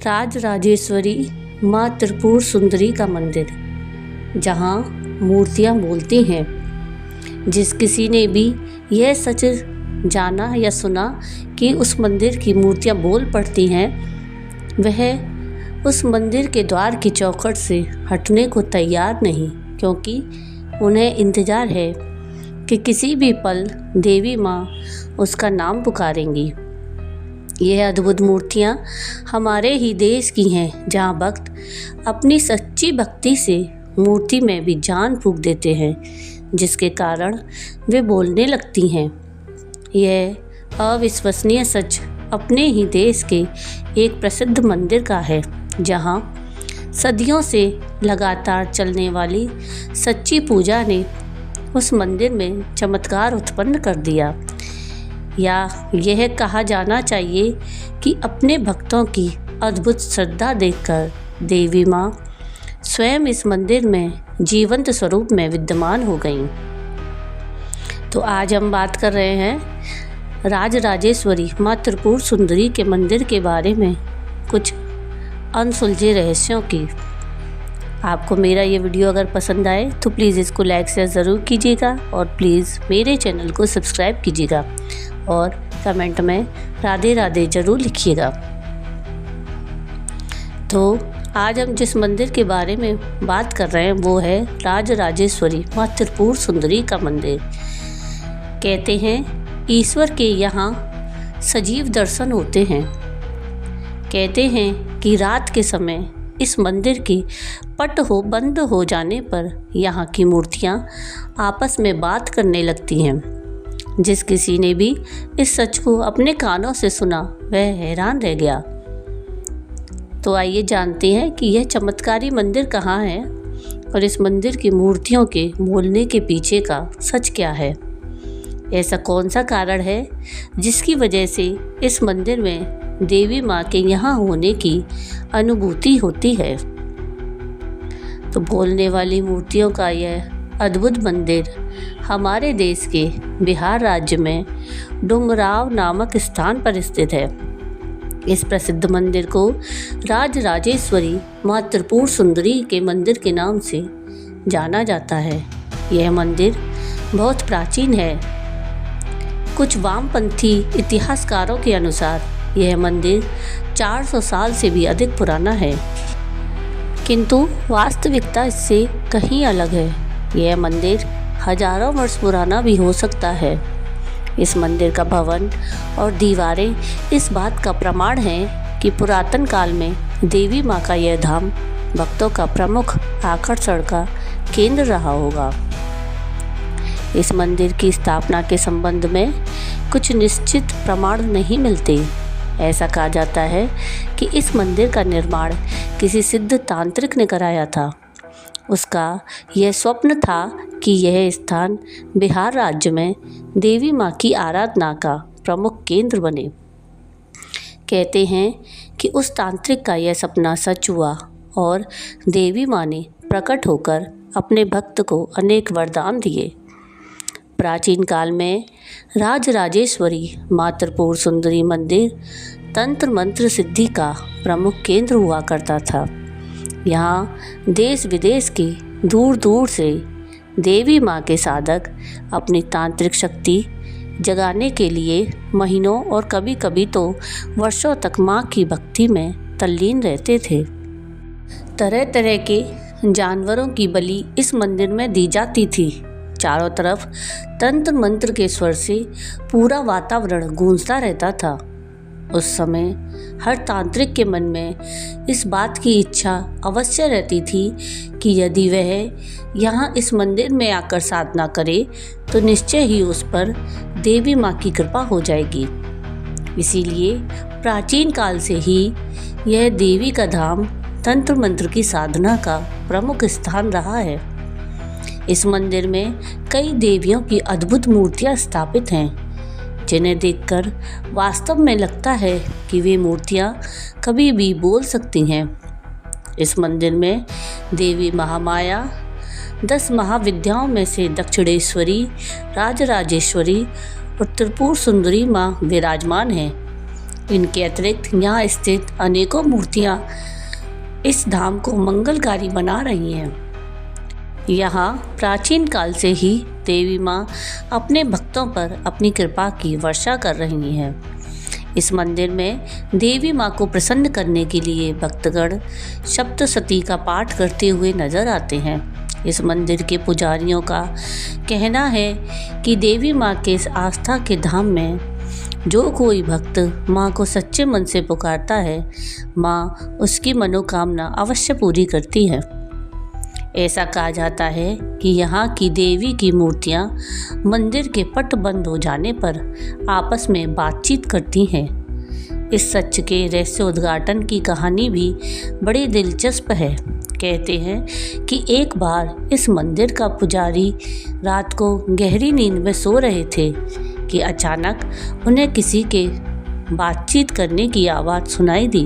राजराजेश्वरी माँ त्रिपुर सुंदरी का मंदिर, जहाँ मूर्तियाँ बोलती हैं। जिस किसी ने भी यह सच जाना या सुना कि उस मंदिर की मूर्तियाँ बोल पड़ती हैं, वह उस मंदिर के द्वार की चौखट से हटने को तैयार नहीं, क्योंकि उन्हें इंतज़ार है कि किसी भी पल देवी माँ उसका नाम पुकारेंगी। यह अद्भुत मूर्तियाँ हमारे ही देश की हैं, जहाँ भक्त अपनी सच्ची भक्ति से मूर्ति में भी जान फूँक देते हैं, जिसके कारण वे बोलने लगती हैं। यह अविश्वसनीय सच अपने ही देश के एक प्रसिद्ध मंदिर का है, जहाँ सदियों से लगातार चलने वाली सच्ची पूजा ने उस मंदिर में चमत्कार उत्पन्न कर दिया। या यह कहा जाना चाहिए कि अपने भक्तों की अद्भुत श्रद्धा देखकर देवी माँ स्वयं इस मंदिर में जीवंत स्वरूप में विद्यमान हो गईं। तो आज हम बात कर रहे हैं राजराजेश्वरी माँ त्रिपुर सुंदरी के मंदिर के बारे में कुछ अनसुलझे रहस्यों की। आपको मेरा ये वीडियो अगर पसंद आए तो प्लीज़ इसको लाइक शेयर ज़रूर कीजिएगा और प्लीज़ मेरे चैनल को सब्सक्राइब कीजिएगा और कमेंट में राधे राधे ज़रूर लिखिएगा। तो आज हम जिस मंदिर के बारे में बात कर रहे हैं वो है राजराजेश्वरी माँ त्रिपुर सुंदरी का मंदिर। कहते हैं ईश्वर के यहाँ सजीव दर्शन होते हैं। कहते हैं कि रात के समय इस मंदिर के पट बंद हो जाने पर यहाँ की मूर्तियाँ आपस में बात करने लगती हैं। जिस किसी ने भी इस सच को अपने कानों से सुना वह हैरान रह गया। तो आइए जानते हैं कि यह चमत्कारी मंदिर कहाँ है और इस मंदिर की मूर्तियों के बोलने के पीछे का सच क्या है। ऐसा कौन सा कारण है जिसकी वजह से इस मंदिर में देवी माँ के यहाँ होने की अनुभूति होती है। तो बोलने वाली मूर्तियों का यह अद्भुत मंदिर हमारे देश के बिहार राज्य में डुमराव नामक स्थान पर स्थित है। इस प्रसिद्ध मंदिर को राजराजेश्वरी माँ त्रिपुर सुंदरी के मंदिर के नाम से जाना जाता है। यह मंदिर बहुत प्राचीन है। कुछ वामपंथी इतिहासकारों के अनुसार यह मंदिर 400 साल से भी अधिक पुराना है, किंतु वास्तविकता इससे कहीं अलग है। यह मंदिर हजारों वर्ष पुराना भी हो सकता है। इस मंदिर का भवन और दीवारें इस बात का प्रमाण हैं कि पुरातन काल में देवी माँ का यह धाम भक्तों का प्रमुख आकर्षण का केंद्र रहा होगा। इस मंदिर की स्थापना के संबंध में कुछ निश्चित प्रमाण नहीं मिलते। ऐसा कहा जाता है कि इस मंदिर का निर्माण किसी सिद्ध तांत्रिक ने कराया था। उसका यह स्वप्न था कि यह स्थान बिहार राज्य में देवी माँ की आराधना का प्रमुख केंद्र बने। कहते हैं कि उस तांत्रिक का यह सपना सच हुआ और देवी माँ ने प्रकट होकर अपने भक्त को अनेक वरदान दिए। प्राचीन काल में राजराजेश्वरी माँ त्रिपुर सुंदरी मंदिर तंत्र मंत्र सिद्धि का प्रमुख केंद्र हुआ करता था। यहाँ देश विदेश के दूर दूर से देवी माँ के साधक अपनी तांत्रिक शक्ति जगाने के लिए महीनों और कभी कभी तो वर्षों तक माँ की भक्ति में तल्लीन रहते थे। तरह तरह के जानवरों की बलि इस मंदिर में दी जाती थी। चारों तरफ तंत्र मंत्र के स्वर से पूरा वातावरण गूंजता रहता था। उस समय हर तांत्रिक के मन में इस बात की इच्छा अवश्य रहती थी कि यदि वह यहाँ इस मंदिर में आकर साधना करे तो निश्चय ही उस पर देवी माँ की कृपा हो जाएगी। इसीलिए प्राचीन काल से ही यह देवी का धाम तंत्र मंत्र की साधना का प्रमुख स्थान रहा है। इस मंदिर में कई देवियों की अद्भुत मूर्तियां स्थापित हैं, जिन्हें देखकर वास्तव में लगता है कि वे मूर्तियां कभी भी बोल सकती हैं। इस मंदिर में देवी महामाया, 10 महाविद्याओं में से दक्षिणेश्वरी, राजराजेश्वरी और त्रिपुर सुंदरी माँ विराजमान हैं। इनके अतिरिक्त यहाँ स्थित अनेकों मूर्तियाँ इस धाम को मंगलकारी बना रही हैं। यहाँ प्राचीन काल से ही देवी माँ अपने भक्तों पर अपनी कृपा की वर्षा कर रही हैं। इस मंदिर में देवी माँ को प्रसन्न करने के लिए भक्तगण सप्तशती का पाठ करते हुए नजर आते हैं। इस मंदिर के पुजारियों का कहना है कि देवी माँ के इस आस्था के धाम में जो कोई भक्त माँ को सच्चे मन से पुकारता है, माँ उसकी मनोकामना अवश्य पूरी करती है। ऐसा कहा जाता है कि यहाँ की देवी की मूर्तियाँ मंदिर के पट बंद हो जाने पर आपस में बातचीत करती हैं। इस सच के रहस्य उद्घाटन की कहानी भी बड़ी दिलचस्प है। कहते हैं कि एक बार इस मंदिर का पुजारी रात को गहरी नींद में सो रहे थे कि अचानक उन्हें किसी के बातचीत करने की आवाज़ सुनाई दी।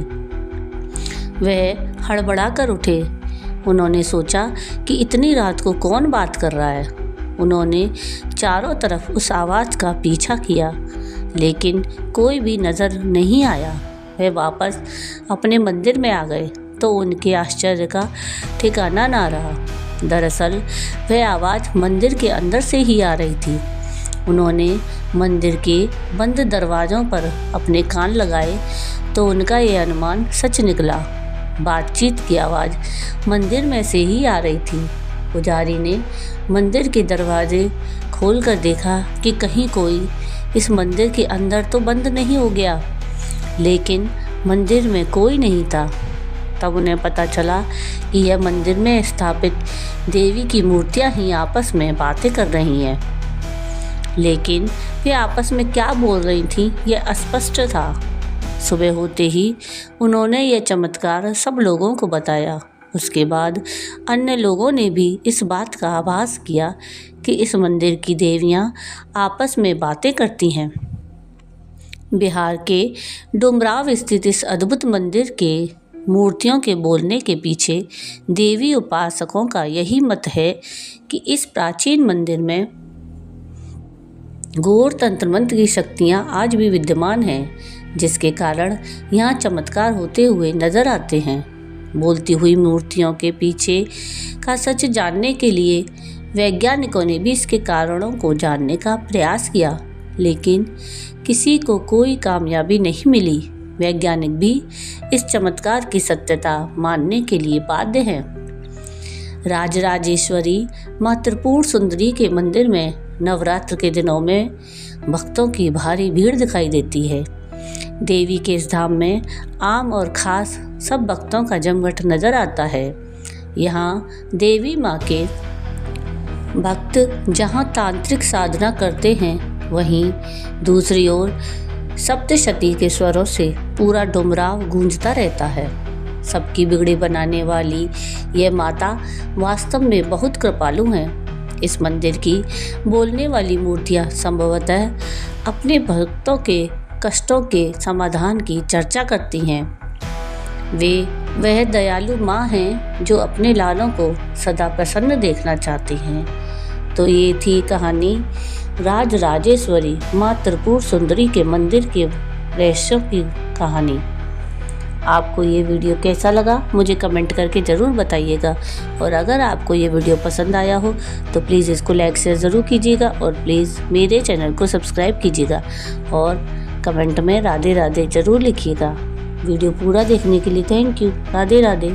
वह हड़बड़ा कर उठे। उन्होंने सोचा कि इतनी रात को कौन बात कर रहा है। उन्होंने चारों तरफ उस आवाज़ का पीछा किया, लेकिन कोई भी नज़र नहीं आया। वह वापस अपने मंदिर में आ गए तो उनके आश्चर्य का ठिकाना ना रहा। दरअसल वह आवाज़ मंदिर के अंदर से ही आ रही थी। उन्होंने मंदिर के बंद दरवाज़ों पर अपने कान लगाए तो उनका ये अनुमान सच निकला। बातचीत की आवाज़ मंदिर में से ही आ रही थी। पुजारी ने मंदिर के दरवाजे खोलकर देखा कि कहीं कोई इस मंदिर के अंदर तो बंद नहीं हो गया, लेकिन मंदिर में कोई नहीं था। तब उन्हें पता चला कि यह मंदिर में स्थापित देवी की मूर्तियां ही आपस में बातें कर रही हैं, लेकिन वे आपस में क्या बोल रही थीं यह अस्पष्ट था। सुबह होते ही उन्होंने यह चमत्कार सब लोगों को बताया। उसके बाद अन्य लोगों ने भी इस बात का आभास किया कि इस मंदिर की देवियां आपस में बातें करती हैं। बिहार के डुमराव स्थित इस अद्भुत मंदिर के मूर्तियों के बोलने के पीछे देवी उपासकों का यही मत है कि इस प्राचीन मंदिर में घोर तंत्र मंत्र की शक्तियाँ आज भी विद्यमान हैं, जिसके कारण यहाँ चमत्कार होते हुए नजर आते हैं। बोलती हुई मूर्तियों के पीछे का सच जानने के लिए वैज्ञानिकों ने भी इसके कारणों को जानने का प्रयास किया, लेकिन किसी को कोई कामयाबी नहीं मिली। वैज्ञानिक भी इस चमत्कार की सत्यता मानने के लिए बाध्य हैं। राजराजेश्वरी माँ त्रिपुर सुंदरी के मंदिर में नवरात्र के दिनों में भक्तों की भारी भीड़ दिखाई देती है। देवी के इस धाम में आम और खास सब भक्तों का जमघट नजर आता है। यहाँ देवी माँ के भक्त जहाँ तांत्रिक साधना करते हैं, वहीं दूसरी ओर सप्तशती के स्वरों से पूरा डुमराव गूंजता रहता है। सबकी बिगड़ी बनाने वाली यह माता वास्तव में बहुत कृपालु हैं। इस मंदिर की बोलने वाली मूर्तियाँ संभवतः अपने भक्तों के कष्टों के समाधान की चर्चा करती हैं। वह दयालु माँ हैं जो अपने लालों को सदा प्रसन्न देखना चाहती हैं। तो ये थी कहानी राजराजेश्वरी माँ त्रिपुर सुंदरी के मंदिर के रहस्यों की कहानी। आपको ये वीडियो कैसा लगा मुझे कमेंट करके ज़रूर बताइएगा, और अगर आपको ये वीडियो पसंद आया हो तो प्लीज़ इसको लाइक शेयर ज़रूर कीजिएगा, और प्लीज़ मेरे चैनल को सब्सक्राइब कीजिएगा, और कमेंट में राधे राधे ज़रूर लिखिएगा। वीडियो पूरा देखने के लिए थैंक यू। राधे राधे।